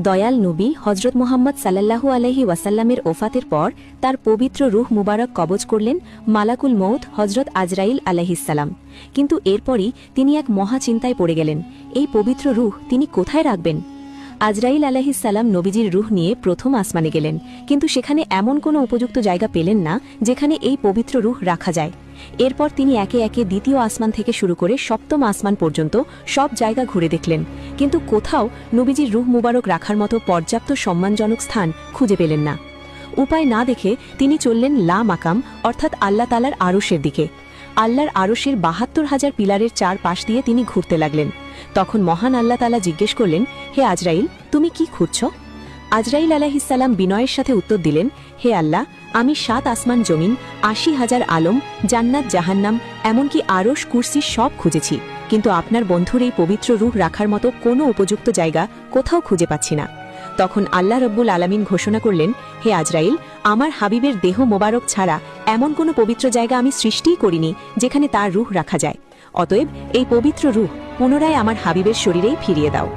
দয়াল নবী হজরত মুহাম্মদ সাল্লাল্লাহু আলাইহি ওয়াসাল্লামের ওফাতের পর তার পবিত্র রূহ মুবারক কবজ করলেন মালাকুল মউত হজরত আজরাইল আলাইহিসসালাম। কিন্তু এরপরই তিনি এক মহা চিন্তায় পড়ে গেলেন, এই পবিত্র রূহ তিনি কোথায় রাখবেন। আজরাইল আলাইহিসসালাম নবীজির রূহ নিয়ে প্রথম আসমানে গেলেন, কিন্তু সেখানে এমন কোনো উপযুক্ত জায়গা পেলেন না যেখানে এই পবিত্র রূহ রাখা যায়। এরপর তিনি একে একে দ্বিতীয় আসমান থেকে শুরু করে সপ্তম আসমান পর্যন্ত সব জায়গা ঘুরে দেখলেন, কিন্তু কোথাও নবীজির রূহ মুবারক রাখার মতো পর্যাপ্ত সম্মানজনক স্থান খুঁজে পেলেন না। উপায় না দেখে তিনি চললেন লা মাকাম অর্থাৎ আল্লাহ তাআলার আরশের দিকে। আল্লাহর আরশের ৭২,০০০ পিলারের চার পাশ দিয়ে তিনি ঘুরতে লাগলেন। তখন মহান আল্লাহ তাআলা জিজ্ঞেস করলেন, হে আজরাইল, তুমি কি খুঁজছ? আজরাইল আলাইহিসসালাম বিনয়ের সাথে উত্তর দিলেন, হে আল্লাহ, আমি ৭ আসমান জমিন, ৮০,০০০ আলম, জান্নাত জাহান্নাম, এমনকি আরশ কুরসি সব খুঁজেছি, কিন্তু আপনার বন্ধুর এই পবিত্র রূহ রাখার মতো কোনো উপযুক্ত জায়গা কোথাও খুঁজে পাচ্ছি না। তখন আল্লাহ রব্বুল আলামিন ঘোষণা করলেন, হে আজরাইল, আমার হাবিবের দেহ মোবারক ছাড়া এমন কোনো পবিত্র জায়গা আমি সৃষ্টিই করিনি যেখানে তার রূহ রাখা যায়। অতএব এই পবিত্র রূহ পুনরায় আমার হাবিবের শরীরেই ফিরিয়ে দাও।